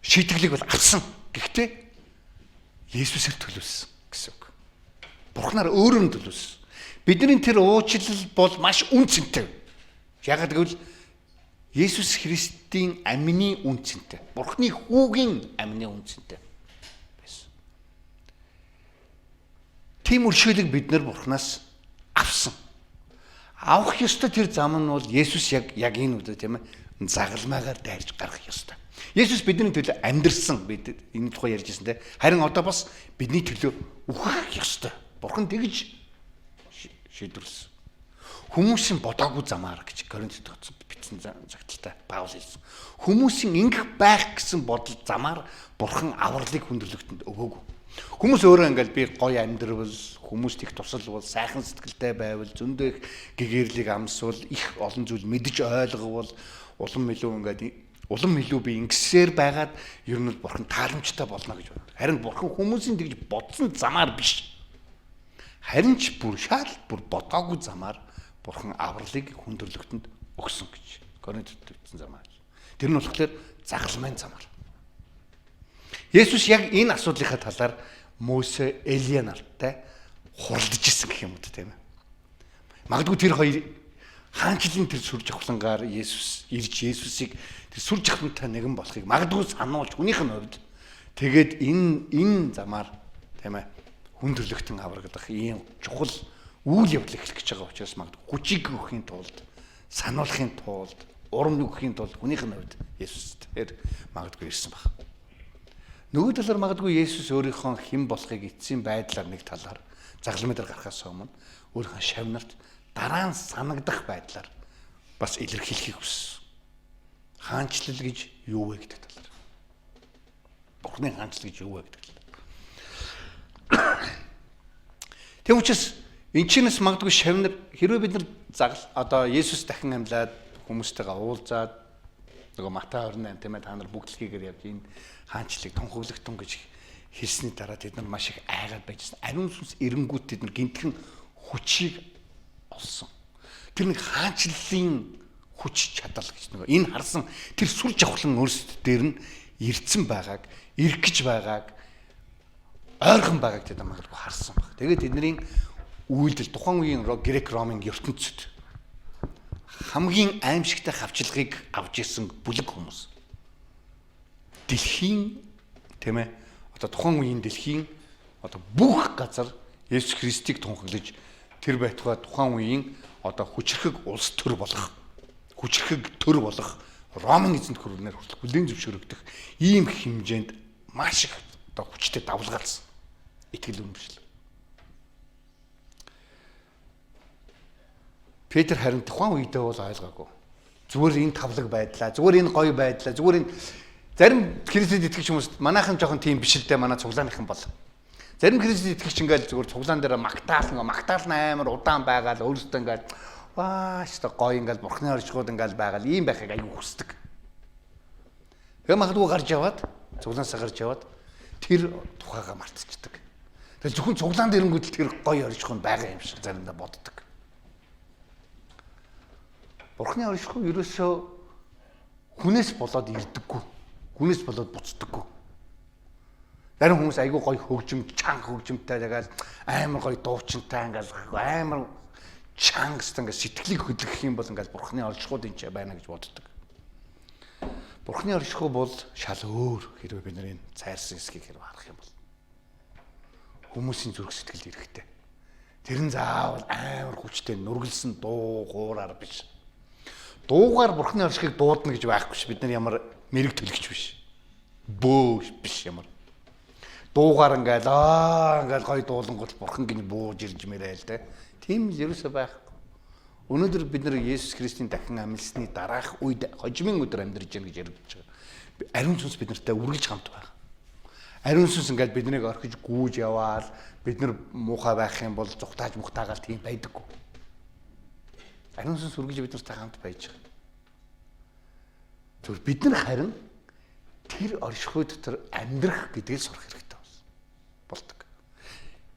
шийтгэлийг бол авсан. Гэхдээ Есүсээр төлөөсөн гэсэн үг. Бурханаар өөрөө төлөөсөн. Бидний тэр уучлал бол маш үнцэнтэй. Яагаад гэвэл Есүс Христийн амины үнцэнтэй. Бурханы хүүгийн амины үнцэнтэй. Тийм өршөөлийг бид нар Бурханаас авсан. Авах ёстой тэр зам нь бол Есүс яг энэ үдэ тийм ээ загалмаагаар дайрж гарах ёстой. Есүс бидний төлөө амьдрсан бид энэ тухай ярьж ирсэн те. Харин одоо бас бидний төлөө үхэх ёстой. Бурхан тэгж шийдвэрлэсэн. Хүмүүсийн бодоогүй замаар гэж Коринтод бичсэн загталтай Паул хэлсэн. Хүмүүсийн ингэх байх гэсэн бодол замаар Бурхан авралыг хүндрэлтэнд өгөөгүй. Хүмүүс өөрөө ингээл би гоё амьдрал, хүмүүст их тусалвал, сайхан сэтгэлтэй байвал, зөндөө их гэгэрлийг амсвал, их олон зүйл мэдж ойлговол, улам илүү би ингэсээр байгаад ер нь Бурхан тааламжтай болно гэж байна. Харин Бурхан хүмүүсийн тэгж бодсон замаар биш. Харин ч бүр бодоогүй замаар Бурхан авралыг хүндрэлтэнд өгсөн гэж Коринтод бичсэн замаар. Тэр нь болохоор загалмайн замаар. Есүс яг энэ асуудлынхаа талаар Мосе, Элия нартай хуралдаж исэн гэх юм уу тийм ээ. Магадгүй тэр хоёр хаанчлан тэр сүр жавхлангаар Есүс ирж Есүсийг тэр сүр жавхлантай нэгэн болохыг магадгүй сануулж хүнийх нь хувьд тэгээд энэ замаар тийм ээ хүндрэлтэн аврагдах ийм чухал үйл явдал эхлэх гэж байгаа учраас магадгүй хүчийг өгөхийн тулд сануулахын тулд урам өгөхийн тулд хүнийх нь хувьд Есүс тэр магадгүй ирсэн баг. Нөгөө талаар магадгүй Есүс өөрийнхөө хэн болохыг эцсийн байдлаар нэг талаар загалмай дээр гарахаас өмнө өөрийнхөө шавнарт дараа нь санагдах байдлаар бас илэрхийлэхийг хүссэн. Хаанчлал гэж юу вэ гэдэг талаар. Бурхны хаанчлал гэж юу вэ гэдэг л. Тэм учраас энэ чинээс магадгүй шавнар хэрвээ бид нар одоо Есүс дахин амьлаад хүмүүстэйгээ уулзаад нөгөө Матай 28 тийм ээ та нар бүгд л хийгээр явж энэ хаанчлалыг тунхаглахтун гэж хэлсний дараа тэд нар маш их айгаад байжсэн. Ариун сүнс эренгүүт тэд нар гинтхэн хүчийг олсон. Тэр нэг хаанчлалын хүч чадал гэж нөгөө энэ харсан тэр сүр жавхлан өөрсдөд дээр нь ирцэн байгааг, ирэх гэж байгааг, ойрхон байгааг тэд нар магадгүй харсан баг. Тэгээд тэдний үйлдэл тухайн үеийн Грек Ромын ертөнцид хамгийн аимшигтай хавчлагыг авч ирсэн бүлэг хүмүүс. Дэлхийн тийм ээ одоо тухайн үеийн дэлхийн одоо бүх газар Есүс Христийг тунхаглаж тэр байтугай тухайн үеийн одоо хүчрхэг улс төр болох хүчрхэг төр болох Ромын эзэнт хөрвнээр хүртэл бүлээн зөвшөөрөгдөх ийм хэмжээнд маш их одоо хүчтэй давлгаалсан итгэл үнэмшил. Петр харин тухайн үедээ бол ойлгоогүй. Зүгээр энэ тавлаг байдлаа, зүгээр энэ гоё байдлаа, зүгээр энэ зарим Христэд итгэж хүмүүст манайхан жоохон тийм биш л дээ, манай цуглааныхан бол. Зарим Христэд итгэж ингээл зүгээр цуглаан дээр магтаал амар удаан байгаал өөрөөсөө ингээл шүү дээ гоё ингээл бурхны оршихуд ингээл байгаал ийм байхыг аягүй хүсдэг. Тэгээ магадгүй гарч яваад цуглаансаа гарч яваад тэр тухайгаа мартчихдаг. Тэгээ зөвхөн цуглаан дэрэнгүүд л тэр гоё оршихуд байгаа юм шиг заримдаа боддог. Бурхны оршихуй ерөөсөө хүнээс болоод ирдэггүй. Хүнээс болоод буцдаггүй. Зарим хүмүүс айгүй гоё хөгжимт, чанга хөгжимтэй тэгэл амар гоё дуучинтай ингээл амар чангастай ингээл сэтгэлийг хөдлөх юм бол ингээл бурхны оршихуйд энэ ч байна гэж боддог. Бурхны оршихуй бол шал өөр хэрвээ бид нарын цайрсан эсхийг хэрвээ харах юм бол хүмүүсийн зүрх сэтгэлд ирэхтэй. Тэр нь заавал амар хүчтэй нүргэлсэн дуу хуураар биш. Дуугаар бурхны оршихыг дуудана гэж байхгүй ш. Бид нар ямар мэрэг төлөгч биш. Бөө биш ямар. Дуугаар ингээл гоё дуулангууд бурхан гин бууж ирж мэрэл тэ. Тийм л ерөөсөө байхгүй. Өнөөдөр бид нар Есүс Христийн дахин амьлсны дараах үед хожимын өдөр амьдарч байна гэж яригдж байгаа. Ариун сүнс бид нартай үргэлж хамт байгаа. Ариун сүнс ингээл биднийг орхиж гүүж яваал бид нар муухай байх юм бол зүхтааж мухтаагаал тийм байдаггүй. Ариун сүнс үргэлж бид нартай хамт байж байгаа. Тэгвэл бид нар харин тэр оршихуй дотор амьдрах гэдгийг сурах хэрэгтэй болдог.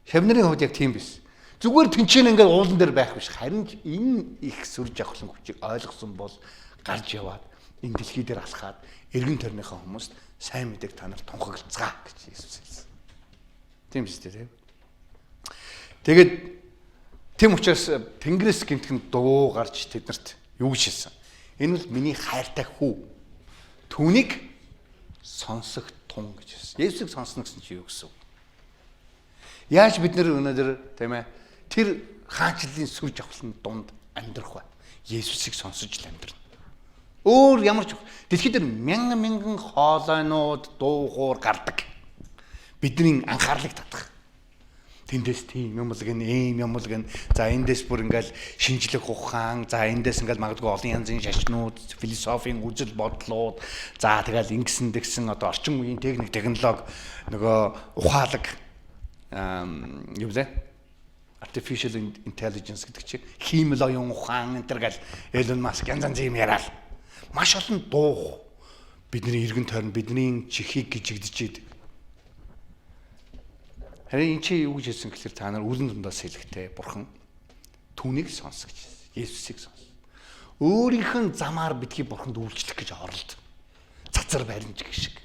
Шавнарын хувьд яг тийм биш. Зүгээр тэнцэн ингээд уулан дээр байх биш. Харин энэ их сүр жавхлан хүчийг ойлгосон бол гарч яваад энэ дэлхий дээр алхаад эргэн тойрныхаа хүмүүст сайн мэдээг та нар тунхаглацгаа гэж Иесус хэлсэн. Тийм биш үү? Тэгээд тийм учраас Тэнгэрээс гэмтхэн дуу гарч тэднэрт юу гэж хэлсэн? Энэ бол миний хайртай хүү. Түүнийг сонсох тун гэж хэлсэн. Есүсийг сонсно гэсэн чи юу гэсэн үг? Яаж бид нар өнөөдөр тийм ээ тэр хаанчлалын сүр жавхлан дунд амьдрах вэ? Есүсийг сонсож л амьдрна. Өөр ямар ч дэлхийд мянган хоолойнууд дуу хуур гардаг. Бидний анхаарлыг татах. Тэндээс тийм юм л гэн ийм юм л гэн за эндээс бүр ингээл шинжлэх ухаан за эндээс ингээл магадгүй олон янзын шашнууд философийн үзэл бодлууд за тэгэл ингэсэн тэгсэн одоо орчин үеийн техник технологи нөгөө ухаалаг юу вэ artificial intelligence гэдэг чинь хиймэл оюун ухаан энэ төр гал Elon Musk янз янз юм яриад маш олон дуу бидний эргэн тойрон бидний чихийг гжигдчихэд харин энэ чи юу гэж хэлсэн гэхээр та нар үлэн дундаас хэлэхтэй бурхан түүнийг сонс гэж хэлсэн. Есүсийг сонс. Өөрийнх нь замаар бидхий бурханд үйлчлэх гэж оролд. Цацар баримж гэх шиг.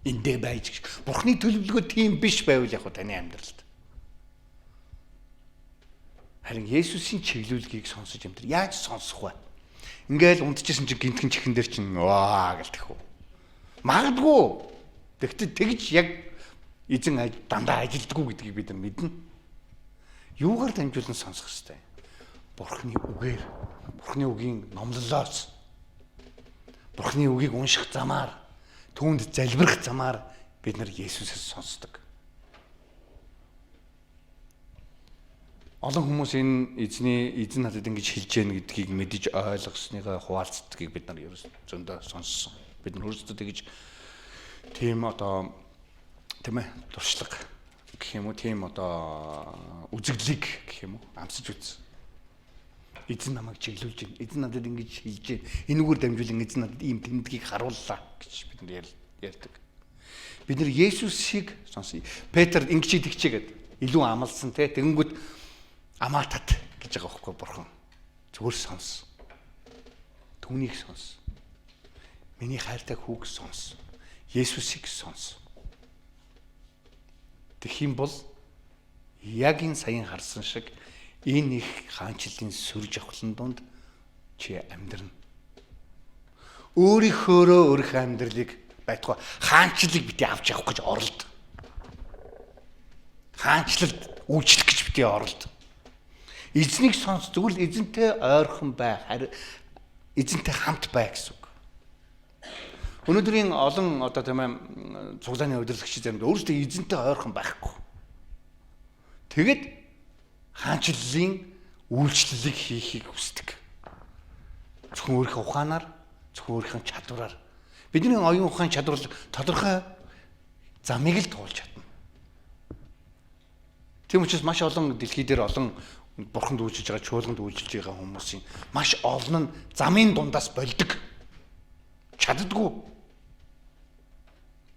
Эндээ байж гэх шиг. Бурханы төлөвлөгөө тийм биш байвал яг таны амьдралд. Харин Есүсийн чиглүүлгийг сонсож амьдрал. Яаж сонсох вэ? Ингээл унтчихсан чинь гинтхэн чихэн дээр чинь ваа гэлтэх үү. Магадгүй. Тэгтээ тэгж яг эзэн дандаа ажилдггүй гэдгийг бид нар мэднэ. Юугаар дамжуулан сонсох ёстой? Бурхны үгээр, Бурхны үгийн номлолоос, Бурхны үгийг унших замаар, түүнд залбирах замаар бид нар Есүсээс сонсдог. Олон хүмүүс энэ эзэн надад ингэж хэлж яах гэдгийг мэдэж ойлгосныгоо хуваалцдгийг бид нар ерөөс зөндөө сонссон. Бид нар өөрсдөө тэгж тийм одоо тийм ээ туршлага гэх юм уу тийм одоо үзэгдлийг гэх юм уу амсаж үзсэн. Эзэн намайг чиглүүлж байна. Эзэн надад ингэж хийж байна. Энэгээр дамжуулан эзэн надад ийм тэмдгийг харууллаа гэж бид нар ярьдаг. Бид нар Есүсийг сонсъё. Петр ингэж тэгчээгээд илүү амлсан те. Тэгэнгүүт амаа тат гэж байгаа байхгүй бурхан. Зүгээр сонс. Түүнийг сонс. Миний хайртай хүүг сонс. Есүсийг сонс. Тэгэх юм бол яг энэ саяхан харсан шиг энэ их хаанчлалын сүр жавхлан донд чи амьдрна. Өөрийнхөө амьдралыг байтугай хаанчлалыг бити авч явах гэж оролд. Хаанчлалд үйлчлэх гэж бити оролд. Эзнийг сонс, зөвхөн эзэнтэй ойрхон бай, эзэнтэй хамт бай гэсэн үг. Өнөөдрийн олон одоо тийм ээ цуглааны удирдлагч заримдаа өөрсдөө эзэнтэй ойрхон байхгүй. Тэгэд хаанчлалын үйлчлэлийг хийхийг хүсдэг. Зөвхөн өөрийнхөө ухаанаар, зөвхөн өөрийнхөө чадвараар. Бидний оюун ухаан чадвар тодорхой замыг л туулж чадна. Тийм учраас маш олон дэлхий дээр олон бурханд үйлчилж байгаа, чуулганд үйлчилж байгаа хүмүүсийн маш олон нь замын дундаас болдог. Чаддаггүй.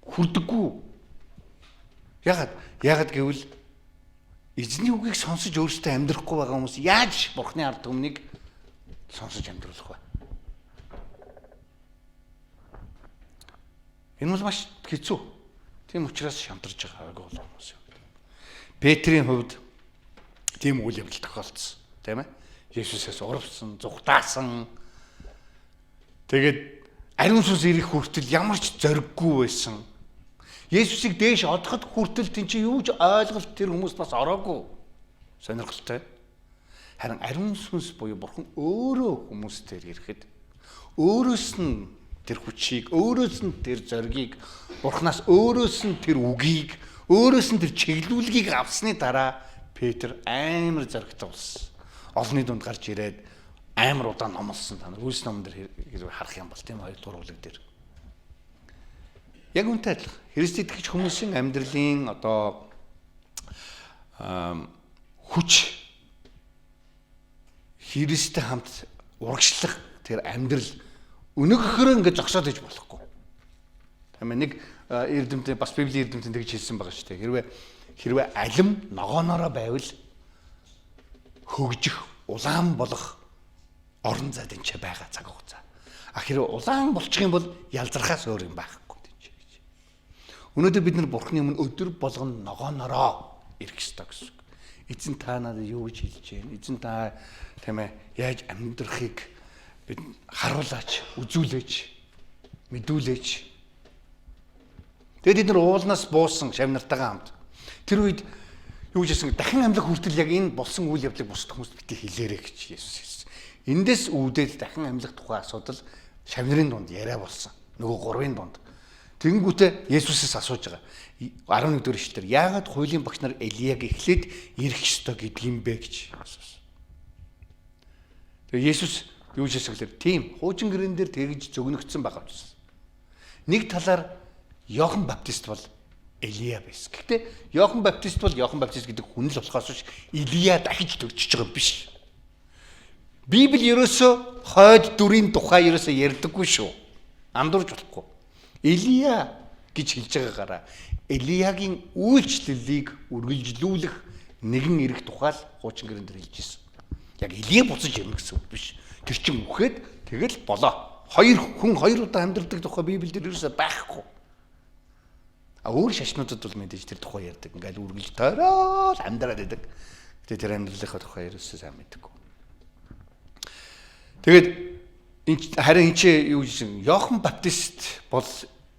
Хүрдэггүй. Ягаад гэвэл эзний үгийг сонсож өөрсдөө амьдрахгүй байгаа хүмүүс яаж бурхны ард түмнийг сонсож амьдруулах вэ? Энэ бол маш хэцүү. Тийм учраас шантарч байгаа хүмүүс. Петрийн хувьд тийм үйл явдал тохиолдсон, тийм ээ? Есүсээс урвсан, зүхтаасан. Тэгээд ариун сүнс ирэх хүртэл ямар ч зориггүй байсан. Есүсийг дээш одоход хүртэл тийм чи юу ч ойлголт тэр хүмүүс бас ороогүй. Сонирхолтой. Харин ариун сүнс буюу бурхан өөрөө хүмүүстээр ирэхэд өөрөөс нь тэр хүчийг, өөрөөс нь тэр зоригийг, бурханаас өөрөөс нь тэр үгийг, өөрөөс нь тэр чиглүүлгийг авсны дараа Петр амар зоригтой болсон. Олонний дунд гарч ирээд амар удаан номлосон. Та нар Үлс номон дээр хэрэг харах юм бол тийм хоёр дургуулаг дээр. Яг үнтэй адилхан. Христэд итгэж хүмүүсийн амьдралын одоо хүч Христтэй хамт урагшлах тэр амьдрал өнөөхөр ингэж зогсоод иж болохгүй. Тийм ээ нэг эрдэмтэн бас Библийн эрдэмтэн тэгж хэлсэн байгаа шүү дээ. Хэрвээ алим ногооноороо байвал хөгжих, улаан болох орон зай тэнцээ байгаа цаг хугацаа. Хэрвээ улаан болчих юм бол ялзрахаас өөр юм байхгүй гэж. Өнөөдөр бид нар бурхны өмнө өдөр болгон ногооноороо ирэх ёстой гэсэн үг. Эзэн та надад юу гэж хэлж байна? Эзэн та тийм ээ яаж амьдрахыг бид харуулаач, үзүүлээч, мэдүүлээч. Тэгээд бид нар уулнаас буусан шавнартайгаа хамт тэр үед юу гэсэн дахин амьлах хүртэл яг энэ болсон үйл явдлыг бусад хүмүүст бити хэлээрэй гэж Есүс хэлсэн. Эндээс үүдээд дахин амьлах тухай асуудал шавнырын дунд яриа болсон. Нөгөө гурвын дунд. Тэнгүүтээ Есүсээс асууж байгаа. 11 дэх эшлэлээр яагаад хуулийн багш нар Элияг эхлээд ирэх ёстой гэдэг юм бэ гэж асуусан. Тэгээ Есүс юу ч хэлсэглэр тийм хуучин гэрэн дээр тэгж зөгнөгдсөн байгаа учраас. Нэг талаар Иохан Баптист бол Элия байсан. Гэхдээ Иохан Баптист бол Иохан Баптист гэдэг хүн л болохоос биш Илия дахиж төрчихөж байгаа биш. Библи ерөөсөө хойд дүрийн тухай ерөөсөө ярьдаггүй шүү. Андуурж болохгүй. Элия гэж хэлж байгаагаараа Элиягийн үйлчлэлийг үргэлжлүүлэх нэгэн эрэг тухай л хуучин гэрэн дээр хэлж ирсэн. Яг Элия буцаж ирнэ гэсэн үг биш. Тэр чинь үхээд тэгэл болоо. Хоёр удаа амьдардаг тухай Библиэлд ерөөсөө байхгүй. Өөр шашнуудад бол мэдээж тэр тухай ярьдаг. Ингээл үргэлж тойроод амьдраад байдаг. Гэтэ тэр амьдралынхаа тухай ерөөсөө сайн мэддэггүй. Тэгээд харин энэ чи юу гэсэн Иохан Баптист бол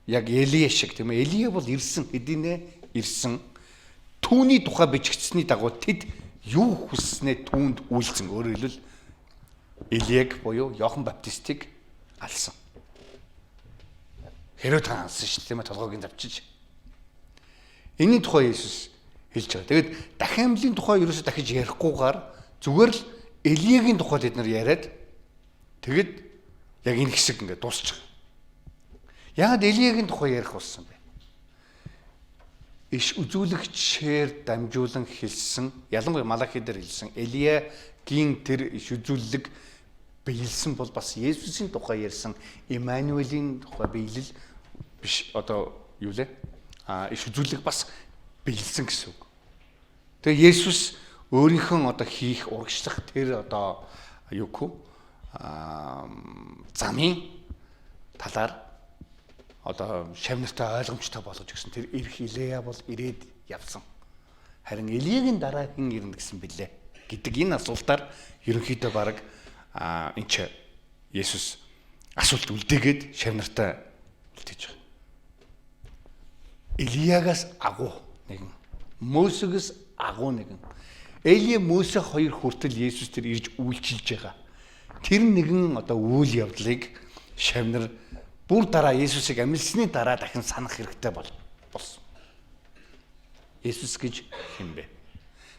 яг Элия шиг тийм ээ. Элия бол ирсэн хэдийнэ ирсэн. Түүний тухай бичигдсэний дагуу тэд юу хүсснээ түүнд үйлцэн. Өөрөөр хэлбэл Элияг буюу Иохан Баптистыг алсан. Хэрэг таансан шүү дээ тийм ээ толгойг завчиж. Энийн тухай Иесус хэлж байгаа. Тэгээд дахин амьлын тухай ерөөсө дахиж ярихгүйгээр зүгээр л Элиягийн тухай бид нар яриад тэгэд яг энэ хэсэг ингээд дуусчих. Яагаад Элиягийн тухай ярих болсон бэ? иш үзүүлэгчээр дамжуулан хэлсэн, ялангуяа Малахи дээр хэлсэн Элиягийн тэр иш үзүүлэг биелсэн бол бас Есүсийн тухай ярьсан Имануэлийн тухай биелэл биш одоо юу лээ? Иш үзүүлэг бас биелсэн гэсэн үг. Тэгээ Есүс өөрийнхөө одоо хийх урагшлах тэр одоо юугүй замын талаар одоо шавнартай ойлгомжтой болгож өгсөн. Тэр ирэх Илея бол ирээд явсан. Харин Элиягийн дараа хэн ирнэ гэсэн бэлээ гэдэг энэ асуултаар ерөнхийдөө баг энэ ч Есүс асуулт үлдээгээд шавнартай үлдээж байгаа. Илиягаас агуу нэгэн, Мөсегөөс агуу нэгэн. Элия Мөсе хоёр хүртэл Есүс тэр ирж үйлчилж байгаа. Тэр нэгэн одоо үйл явдлыг шавнар бүр дараа Есүсийг амилсны дараа дахин санах хэрэгтэй болсон. Есүс гэж хэн бэ?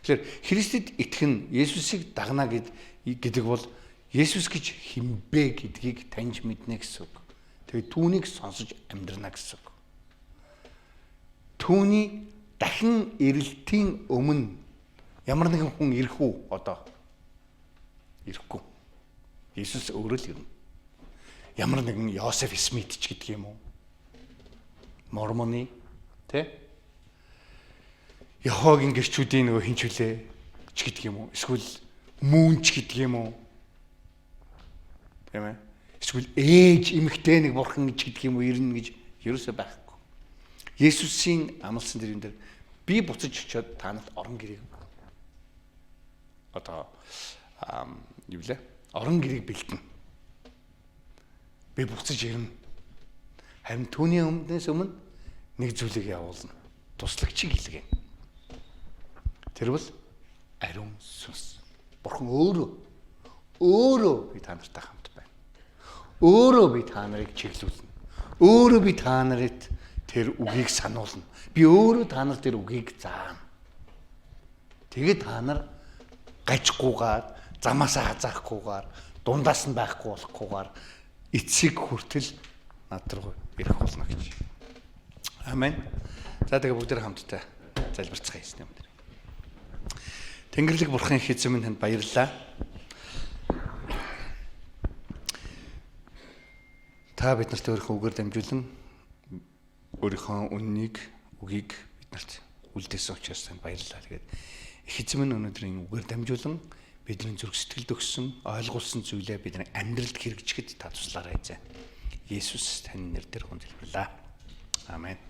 Тэгэхээр Христэд итгэн Есүсийг дагна гэдэг бол Есүс гэж хэн бэ гэдгийг таньж мэднэ гэсэн үг. Тэгээд түүнийг сонсож амьдрна гэсэн үг. Түүний дахин ирэлтийн өмнө ямар нэгэн хүн ирэх үү одоо? Ирэхгүй. Есүс өөрөө л ирнэ. Ямар нэгэн Йосеф Смит ч гэдэг юм уу? Мормоны тэ? Яхогийн гэрчүүдийн нөгөө хинч үлээ ч гэдэг юм уу? Эсвэл мөн ч гэдэг юм уу? Тийм ээ. Эсвэл ээж эмэгтэй нэг бурхан ч гэдэг юм уу ирнэ гэж ерөөсөө байхгүй. Есүсийн амласан дэрэн дээр би буцаж очиод та нарт орон гэрийг одоо юу лээ? Орон гэрийг бэлтэн. Би буцаж ирнэ. Харин түүний өмнөөс өмнө нэг зүйлийг явуулна. Туслагчийг илгээн. Тэр бол ариун сүнс. Бурхан өөрөө би та нартай хамт байна. Өөрөө би та нарыг чиглүүлнэ. Өөрөө би та нарт тэр үгийг сануулна. Би өөрөө та нарт тэр үгийг заана. Тэгээд та нар гажихгүйгээр, замаасаа хазаахгүйгээр, дундаас нь байхгүй болохгүйгээр эцсийг хүртэл над руу ирэх болно гэж. Амен. За тэгээ бүгд хамтдаа залбирцгаая юм дээр. Тэнгэрлэг бурхан их эзэн минь танд баярлалаа. Та бид нарт өөрийнхөө үгээр дамжуулан өөрийнхөө үннийг, үгийг биднэрт үлдээсэн учраас танд баярлалаа. Тэгээд их эзэн минь өнөөдөр энэ үгээр дамжуулан бидний зүрх сэтгэлд өгсөн, ойлгуулсан зүйлээ бидний амьдралд хэрэгжихэд та туслаарай эзэн. Есүс таны нэрээр хүндлэрлээ. Амен.